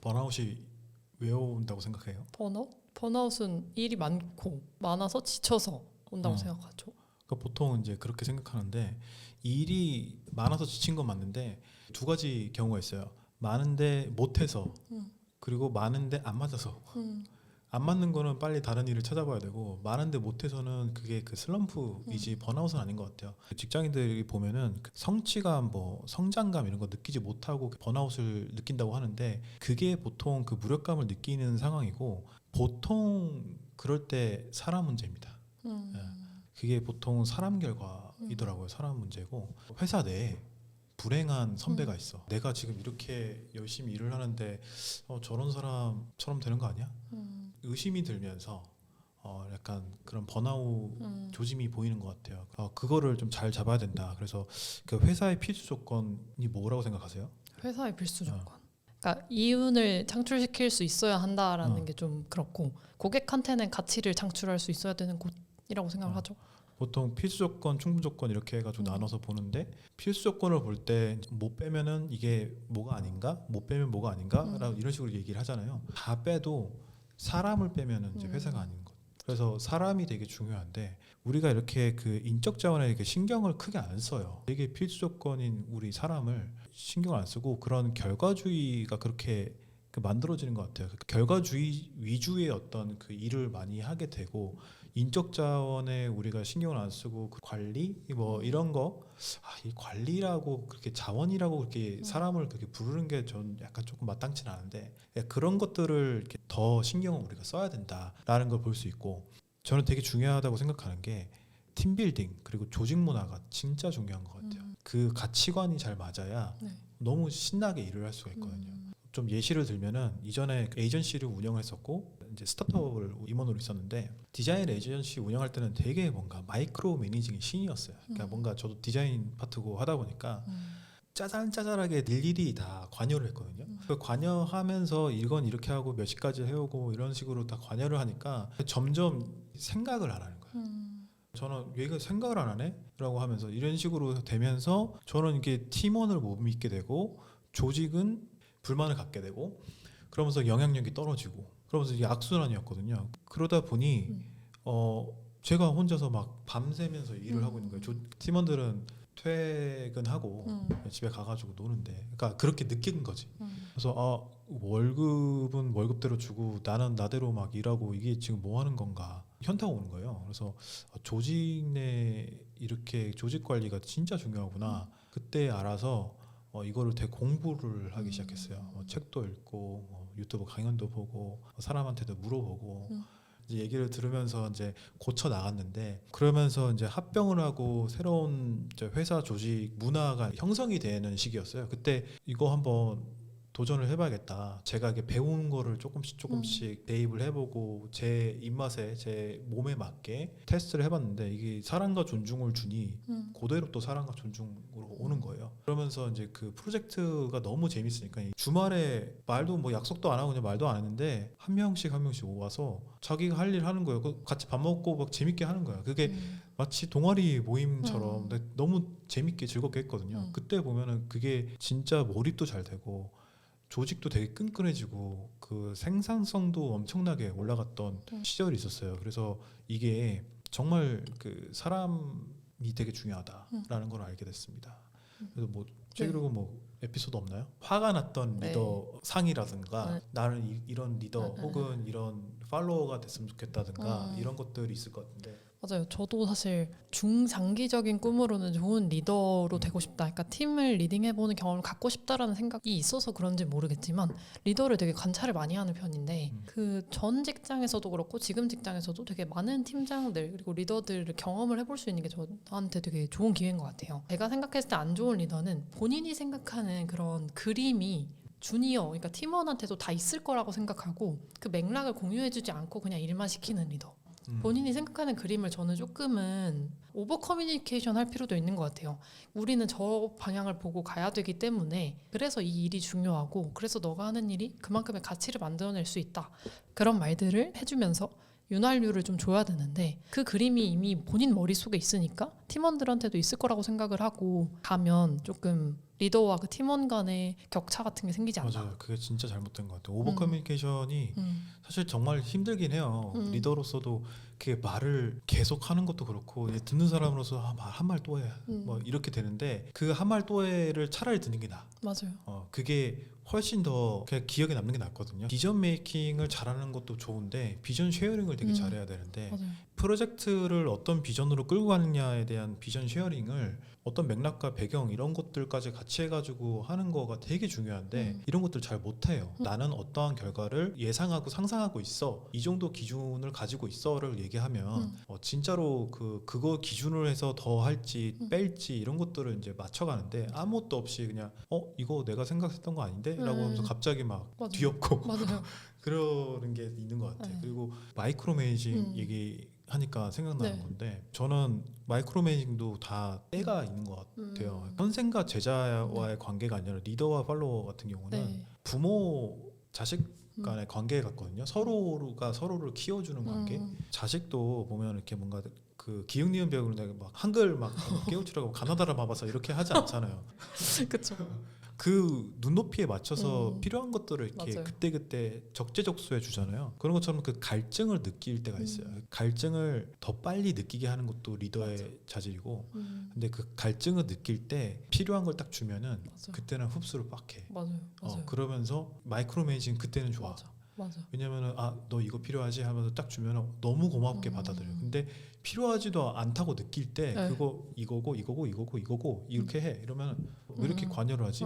번아웃이 왜 온다고 생각해요? 번아웃? 번아웃은 일이 많아서 지쳐서 온다고 생각하죠. 그러니까 보통 이제 그렇게 생각하는데 일이 많아서 지친 건 맞는데 두 가지 경우가 있어요. 많은데 못해서 그리고 많은데 안 맞아서 안 맞는 거는 빨리 다른 일을 찾아봐야 되고 많은데 못해서는 그게 그 슬럼프이지 번아웃은 아닌 것 같아요. 직장인들이 보면은 그 성취감, 뭐 성장감 이런 거 느끼지 못하고 번아웃을 느낀다고 하는데 그게 보통 그 무력감을 느끼는 상황이고 보통 그럴 때 사람 문제입니다. 예. 그게 보통 사람 결과이더라고요. 사람 문제고 회사 내에 불행한 선배가 있어. 내가 지금 이렇게 열심히 일을 하는데 저런 사람처럼 되는 거 아니야? 의심이 들면서 약간 그런 번아웃 조짐이 보이는 것 같아요. 그거를 좀 잘 잡아야 된다. 그래서 그 회사의 필수 조건이 뭐라고 생각하세요? 회사의 필수 조건. 그러니까 이윤을 창출시킬 수 있어야 한다라는 어. 게 좀 그렇고 고객한테는 가치를 창출할 수 있어야 되는 곳이라고 생각을 하죠. 보통 필수 조건, 충분 조건 이렇게 해가지고 나눠서 보는데 필수 조건을 볼 때 못 빼면은 이게 뭐가 아닌가? 못 빼면 뭐가 아닌가? 라고 이런 식으로 얘기를 하잖아요. 다 빼도 사람을 빼면은 이제 회사가 아닌 것. 그래서 사람이 되게 중요한데 우리가 이렇게 그 인적 자원에 이렇게 신경을 크게 안 써요. 되게 필수 조건인 우리 사람을 신경을 안 쓰고 그런 결과주의가 그렇게 그 만들어지는 것 같아요. 결과주의 위주의 어떤 그 일을 많이 하게 되고 인적 자원에 우리가 신경을 안 쓰고 그 관리 뭐 이런 거, 이 관리라고 그렇게 자원이라고 그렇게 사람을 그렇게 부르는 게 전 약간 조금 마땅치는 않은데 그런 것들을 이렇게 더 신경을 우리가 써야 된다라는 걸 볼 수 있고 저는 되게 중요하다고 생각하는 게 팀빌딩 그리고 조직 문화가 진짜 중요한 것 같아요. 그 가치관이 잘 맞아야 네. 너무 신나게 일을 할 수가 있거든요. 좀 예시를 들면은 이전에 그 에이전시를 운영했었고 이제 스타트업을 임원으로 있었는데 디자인 에이전시 운영할 때는 되게 뭔가 마이크로 매니징이 신이었어요. 그러니까 뭔가 저도 디자인 파트고 하다 보니까 짜잘짜잘하게 일일이 다 관여를 했거든요. 그 관여하면서 이건 이렇게 하고 몇 시까지 해오고 이런 식으로 다 관여를 하니까 점점 생각을 안 하는 거예요. 저는 왜 이거 생각을 안 하네? 라고 하면서 이런 식으로 되면서 저는 이게 팀원을 못 믿게 되고 조직은 불만을 갖게 되고 그러면서 영향력이 떨어지고 그러면서 이게 악순환이었거든요. 그러다 보니 제가 혼자서 막 밤새면서 일을 하고 있는 거예요. 팀원들은 퇴근하고 집에 가가지고 노는데 그러니까 그렇게 느낀 거지. 그래서 월급은 월급대로 주고 나는 나대로 막 일하고 이게 지금 뭐 하는 건가 현타가 오는 거예요. 그래서 조직 내 이렇게 조직 관리가 진짜 중요하구나. 그때 알아서 이거를 되게 공부를 하기 시작했어요. 책도 읽고 유튜브 강연도 보고 사람한테도 물어보고 이제 얘기를 들으면서 이제 고쳐 나갔는데 그러면서 이제 합병을 하고 새로운 이제 회사 조직 문화가 형성이 되는 시기였어요. 그때 이거 한번 도전을 해봐야겠다. 제가 이렇게 배운 거를 조금씩 대입을 해보고 제 입맛에 제 몸에 맞게 테스트를 해봤는데 이게 사랑과 존중을 주니 그대로 또 사랑과 존중으로 오는 거예요. 그러면서 이제 그 프로젝트가 너무 재밌으니까 주말에 말도 뭐 약속도 안 하고 그냥 말도 안 했는데 한 명씩 와서 자기가 할 일 하는 거예요. 같이 밥 먹고 막 재밌게 하는 거예요. 그게 마치 동아리 모임처럼 너무 재밌게 즐겁게 했거든요. 그때 보면은 그게 진짜 몰입도 잘 되고 조직도 되게 끈끈해지고 그 생산성도 엄청나게 올라갔던 시절이 있었어요. 그래서 이게 정말 그 사람이 되게 중요하다라는 걸 알게 됐습니다. 그래서 뭐 최근에 뭐 에피소드 없나요? 화가 났던 리더 상이라든가 나는 이런 리더 혹은 이런 팔로워가 됐으면 좋겠다든가 이런 것들이 있을 것 같은데 맞아요. 저도 사실 중장기적인 꿈으로는 좋은 리더로 되고 싶다. 그러니까 팀을 리딩해보는 경험을 갖고 싶다라는 생각이 있어서 그런지 모르겠지만 리더를 되게 관찰을 많이 하는 편인데 그 전 직장에서도 그렇고 지금 직장에서도 되게 많은 팀장들 그리고 리더들을 경험을 해볼 수 있는 게 저한테 되게 좋은 기회인 것 같아요. 제가 생각했을 때 안 좋은 리더는 본인이 생각하는 그런 그림이 주니어, 그러니까 팀원한테도 다 있을 거라고 생각하고 그 맥락을 공유해주지 않고 그냥 일만 시키는 리더. 본인이 생각하는 그림을 저는 조금은 오버 커뮤니케이션 할 필요도 있는 것 같아요. 우리는 저 방향을 보고 가야 되기 때문에 그래서 이 일이 중요하고 그래서 너가 하는 일이 그만큼의 가치를 만들어낼 수 있다. 그런 말들을 해주면서 윤활유를 좀 줘야 되는데 그 그림이 이미 본인 머릿속에 있으니까 팀원들한테도 있을 거라고 생각을 하고 가면 조금 리더와 그 팀원 간의 격차 같은 게 생기지 않나. 맞아요. 그게 진짜 잘못된 것 같아요. 오버 커뮤니케이션이 사실 정말 힘들긴 해요. 리더로서도 그 말을 계속 하는 것도 그렇고 이제 듣는 사람으로서 한 말 또 해. 뭐 이렇게 되는데 그 한 말 또 해를 차라리 듣는 게 나아. 맞아요. 그게 훨씬 더 그냥 기억에 남는 게 낫거든요. 비전 메이킹을 잘하는 것도 좋은데 비전 쉐어링을 되게 잘해야 되는데 맞아요. 프로젝트를 어떤 비전으로 끌고 가느냐에 대한 비전 쉐어링을 어떤 맥락과 배경 이런 것들까지 같이 해가지고 하는 거가 되게 중요한데 이런 것들 잘 못해요. 나는 어떠한 결과를 예상하고 상상하고 있어. 이 정도 기준을 가지고 있어를 얘기하면 진짜로 그거 기준으로 해서 더 할지 뺄지 이런 것들을 이제 맞춰가는데 아무것도 없이 그냥 이거 내가 생각했던 거 아닌데? 라고 하면서 갑자기 막 맞아요. 뒤엎고 맞아요. 그러는 게 있는 것 같아요. 그리고 마이크로 매니징 얘기하니까 생각나는 네. 건데 저는 마이크로 매니징도 다 때가 있는 것 같아요. 선생과 제자와의 관계가 아니라 리더와 팔로워 같은 경우는 네. 부모 자식 간의 관계 같거든요. 서로가 서로를 키워주는 관계. 자식도 보면 이렇게 뭔가 그 기역 니은 배우는 막 한글 막 깨우치라고 가나다라 봐봐서 이렇게 하지 않잖아요. 그렇죠. 그 눈높이에 맞춰서 필요한 것들을 이렇게 맞아요. 그때그때 적재적소에 주잖아요. 그런 것처럼 그 갈증을 느낄 때가 있어요. 갈증을 더 빨리 느끼게 하는 것도 리더의 자질이고 근데 그 갈증을 느낄 때 필요한 걸 딱 주면은 맞아요. 그때는 흡수를 빡 해. 맞아요. 그러면서 마이크로 매니징 그때는 좋아. 맞아. 왜냐면은 너 이거 필요하지 하면서 딱 주면 너무 고맙게 받아들여요. 근데 필요하지도 않다고 느낄 때 네. 그거 이거고 이렇게 해 이러면 왜 이렇게 관여를 하지?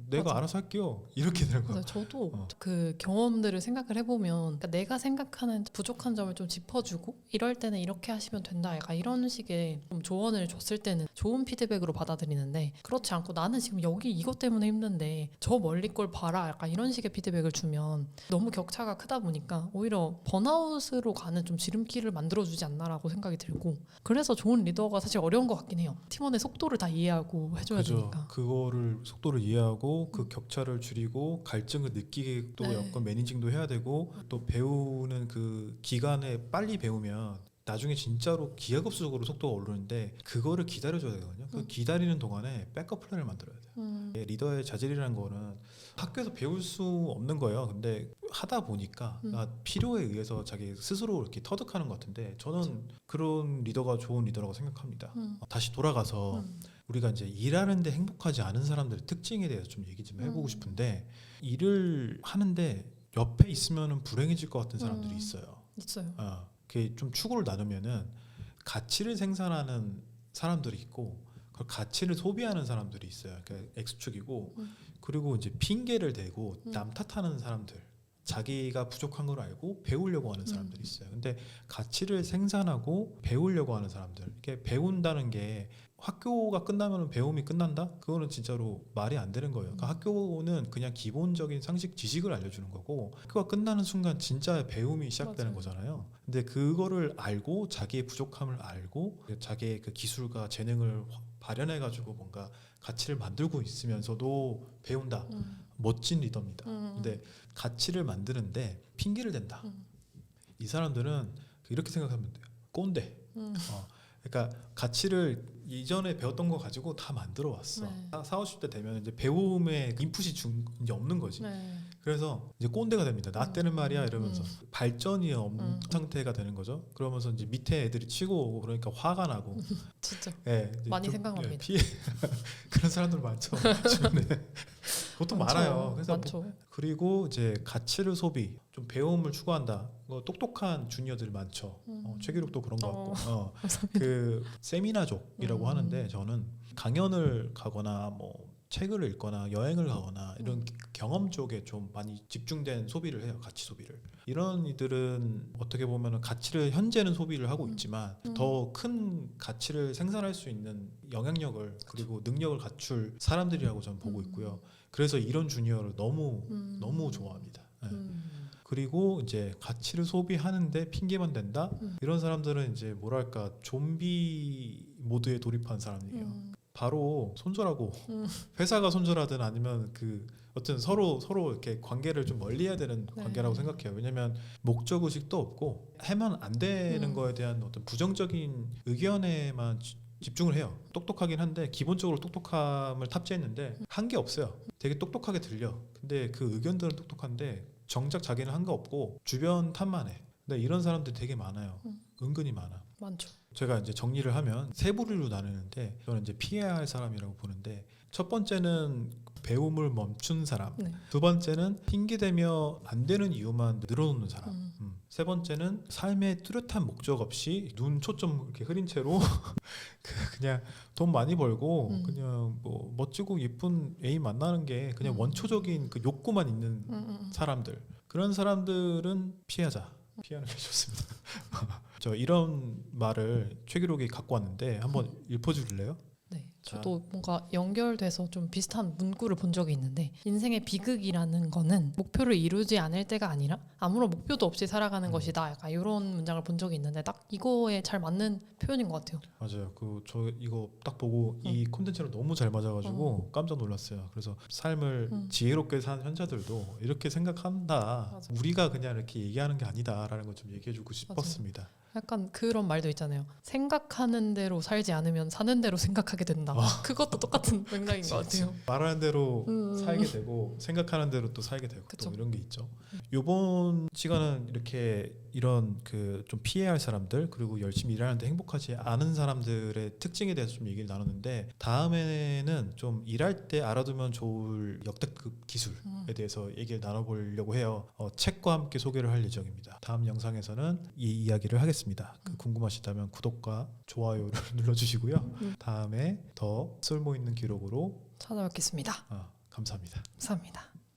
내가 맞아. 알아서 할게요. 이렇게 되는 거야. 맞아요. 저도 그 경험들을 생각을 해보면 그러니까 내가 생각하는 부족한 점을 좀 짚어주고 이럴 때는 이렇게 하시면 된다. 약간 이런 식의 좀 조언을 줬을 때는 좋은 피드백으로 받아들이는데 그렇지 않고 나는 지금 여기 이것 때문에 힘든데 저 멀리 걸 봐라. 약간 이런 식의 피드백을 주면 너무 격차가 크다 보니까 오히려 번아웃으로 가는 좀 지름길을 만들어주지 않나라고 생각이 들고 그래서 좋은 리더가 사실 어려운 것 같긴 해요. 팀원의 속도를 다 이해하고 해줘야 그죠. 되니까. 그거를 속도를 이해하고 그 격차를 줄이고 갈증을 느끼게 또 네. 약간 매니징도 해야 되고 또 배우는 그 기간에 빨리 배우면 나중에 진짜로 기하급수적으로 속도가 오르는데 그거를 기다려줘야 되거든요. 그 기다리는 동안에 백업 플랜을 만들어야 돼요. 리더의 자질이라는 거는 학교에서 배울 수 없는 거예요. 근데 하다 보니까 필요에 의해서 자기 스스로 이렇게 터득하는 것 같은데 저는 그런 리더가 좋은 리더라고 생각합니다. 다시 돌아가서 우리가 이제 일하는데 행복하지 않은 사람들의 특징에 대해서 좀 얘기 좀 해보고 싶은데 일을 하는데 옆에 있으면 불행해질 것 같은 사람들이 있어요. 있어요. 그게 좀 축으로 나누면은 가치를 생산하는 사람들이 있고 그 가치를 소비하는 사람들이 있어요. 그러니까 X축이고 그리고 이제 핑계를 대고 남 탓하는 사람들. 자기가 부족한 걸 알고 배우려고 하는 사람들이 있어요. 근데 가치를 생산하고 배우려고 하는 사람들. 이게 배운다는 게 학교가 끝나면 배움이 끝난다? 그거는 진짜로 말이 안 되는 거예요. 그러니까 학교는 그냥 기본적인 상식 지식을 알려주는 거고 학교가 끝나는 순간 진짜 배움이 시작되는 맞아요. 거잖아요. 근데 그거를 알고 자기의 부족함을 알고 자기의 그 기술과 재능을 발현해가지고 뭔가 가치를 만들고 있으면서도 배운다. 멋진 리더입니다. 근데 가치를 만드는데 핑계를 댄다. 이 사람들은 이렇게 생각하면 돼요. 꼰대. 그러니까 가치를 이전에 배웠던 거 가지고 다 만들어 왔어. 네. 40, 50대 되면 이제 배움의 인풋이 이제 없는 거지. 네. 그래서 이제 꼰대가 됩니다. 나 때는 말이야 이러면서 발전이 없는 상태가 되는 거죠. 그러면서 이제 밑에 애들이 치고 오고 그러니까 화가 나고. 진짜 이제 많이 좀, 생각납니다. 피해 그런 사람들 많죠. 주변에. 보통 많죠. 많아요. 그래서 많죠. 그리고 이제 가치를 소비, 좀 배움을 추구한다. 똑똑한 주니어들이 많죠. 최기록도 그런 것 같고. 그 세미나족이라고 하는데 저는 강연을 가거나 뭐 책을 읽거나 여행을 가거나 이런 경험 쪽에 좀 많이 집중된 소비를 해요. 가치 소비를. 이런 이들은 어떻게 보면 가치를 현재는 소비를 하고 있지만 더 큰 가치를 생산할 수 있는 영향력을 그리고 능력을 갖출 사람들이라고 저는 보고 있고요. 그래서 이런 주니어를 너무 좋아합니다. 네. 그리고 이제 가치를 소비하는데 핑계만 댄다? 이런 사람들은 이제 뭐랄까 좀비 모드에 돌입한 사람이에요. 바로 손절하고 회사가 손절하든 아니면 그 어쨌든 서로 이렇게 관계를 좀 멀리해야 되는 관계라고 생각해요. 왜냐하면 목적 의식도 없고 하면 안 되는 거에 대한 어떤 부정적인 의견에만 집중을 해요. 똑똑하긴 한데 기본적으로 똑똑함을 탑재했는데 한 게 없어요. 되게 똑똑하게 들려. 근데 그 의견들은 똑똑한데 정작 자기는 한 거 없고 주변 탓만 해. 근데 이런 사람들 되게 많아요. 은근히 많아. 많죠. 제가 이제 정리를 하면 세 부류로 나누는데 저는 이제 피해야 할 사람이라고 보는데 첫 번째는 배움을 멈춘 사람, 네. 두 번째는 핑계대며 안 되는 이유만 늘어놓는 사람, 세 번째는 삶에 뚜렷한 목적 없이 눈 초점 이렇게 흐린 채로 그냥 돈 많이 벌고 그냥 뭐 멋지고 예쁜 애인 만나는 게 그냥 원초적인 그 욕구만 있는 사람들, 그런 사람들은 피하자. 피하는 게 좋습니다. 저 이런 말을 최기록이 갖고 왔는데 한번 읊어주실래요? 네, 저도 뭔가 연결돼서 좀 비슷한 문구를 본 적이 있는데 인생의 비극이라는 거는 목표를 이루지 않을 때가 아니라 아무런 목표도 없이 살아가는 것이다. 약간 이런 문장을 본 적이 있는데 딱 이거에 잘 맞는 표현인 것 같아요. 맞아요. 그 저 이거 딱 보고 이 콘텐츠랑 너무 잘 맞아가지고 깜짝 놀랐어요. 그래서 삶을 지혜롭게 사는 현자들도 이렇게 생각한다. 맞아. 우리가 그냥 이렇게 얘기하는 게 아니다라는 걸 좀 얘기해주고 싶었습니다. 약간 그런 말도 있잖아요. 생각하는 대로 살지 않으면 사는 대로 생각하게 된다. 그것도 똑같은 맥락인 것 같아요. 말하는 대로 살게 되고 생각하는 대로 또 살게 되고 그쵸. 또 이런 게 있죠. 이번 시간은 이렇게 이런 그 좀 피해야 할 사람들 그리고 열심히 일하는데 행복하지 않은 사람들의 특징에 대해서 좀 얘기를 나눴는데 다음에는 좀 일할 때 알아두면 좋을 역대급 기술에 대해서 얘기를 나눠보려고 해요. 책과 함께 소개를 할 예정입니다. 다음 영상에서는 이 이야기를 하겠습니다. 그 궁금하시다면 구독과 좋아요를 눌러주시고요. 다음에 더 쓸모있는 기록으로 찾아뵙겠습니다. 감사합니다. 감사합니다.